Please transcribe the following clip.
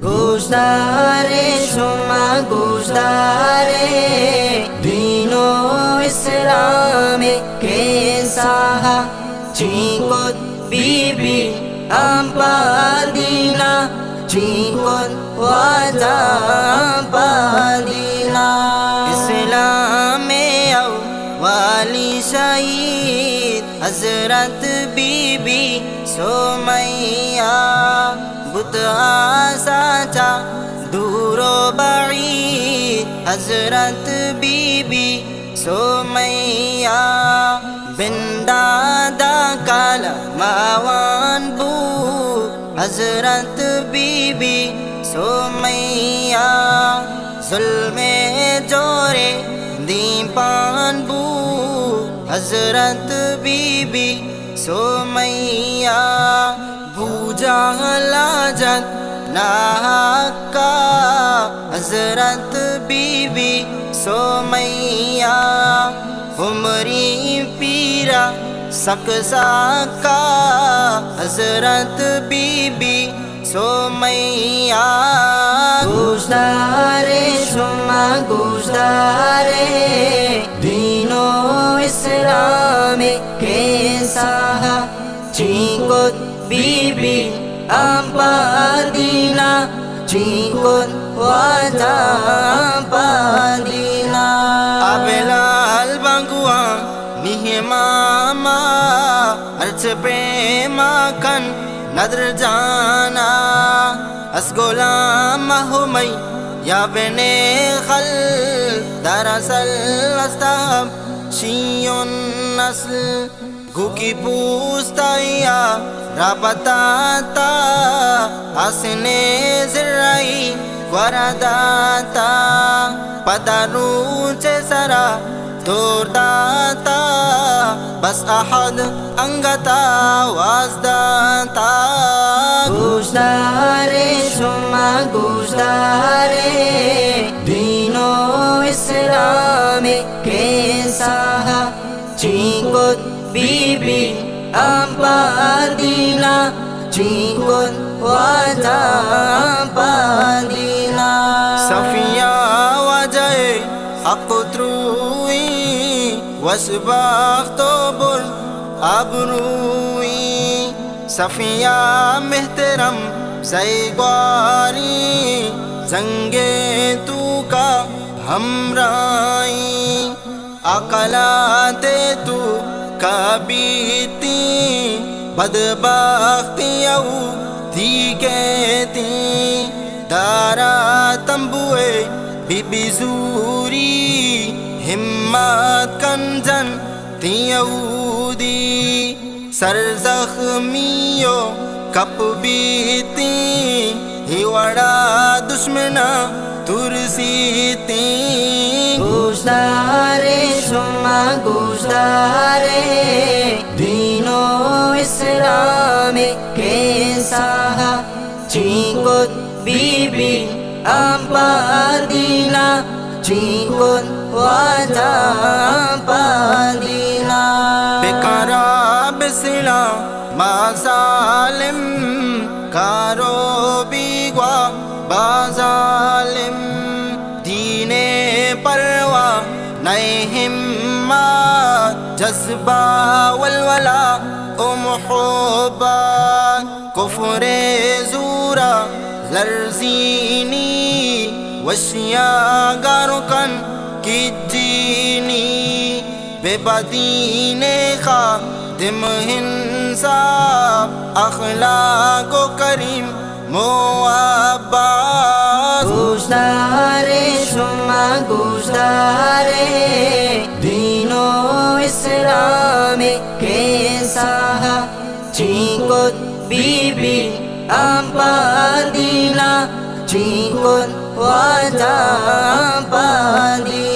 गुज़ारे शुमा गुज़ारे दीनो इस्लाम के साहा चिंकुत बीबी अम्पादीना चिंकुत वाजा अम्पादीना इस्लाम में वाली शहीद हज़रत बीबी सुमैया बुता साचा दूरो बईद हज़रत बीबी सुमैया बिन दादा काला मावान बू हज़रत बीबी सुमैया ज़ुल्मे जोरे दीपान बू हज़रत बीबी सुमैया भूजा लाजत नाका हज़रत बीबी सुमैया उमरी पीरा सकसा का हज़रत बीबी सुमैया गुज़ारे शुमा गुज़ारे दीनो इस्लाम के साहा चिंकुत बीबी अम्पादीना चिंकुत वाजा अम्पादीना अबेलाल बंगुआ निहमामा अर्च प्रेमा कन नदर जाना असगोला महुमई या बने खल दरअसल अस्ताब शियोन नस्ल गुकी पूस्ताया राबताता हसने ज़राई वरदाता पदारूचे सरा दोरदाता बस अहद अंगता वाजदाता गुज़ारे शुमा गुज़ारे दीनो इस्लाम के साहा चिंकुत बीबी अम्पादीना चिंकुत वाजा अम्पादीना सफिया वजह अक़ुत्रुई वसबाख्तो बुर अबरुई सफिया मेहतरम ज़ैग्वारी जंगे तू का हमराई अकलाते तू कबीती बदबख्तियाँ थी कहती दारा तंबुए बीबी ज़ूरी हिम्मत कंजन तियऊदी सर ज़ख्मियों कप बीती हिवड़ा दुश्मना तुरसीती गुज़ारे शुमा गुज़ारे दीनो इस्लाम के साहा चिंकुत बीबी अम्पादीना चिंकुत वाजा अम्पादीना बेकारा बिसला माज़ालिम कारो बीगवा बाज़ालिम दीने परवा नए हिम्मत जज्बा वलवला उम्हुब्बा कुफ्रे ज़ूरा लर्ज़ीनी वशिया गारुकन की जीनी बेबदीने खा दिम हिंसा अखलाको करीम मुअब्बा गुज़ारे शुमा गुज़ारे दीनो इस्लाम के साहा चिंकुत बीबी अम्पादीना चिंकुत वाजा अम्पादीना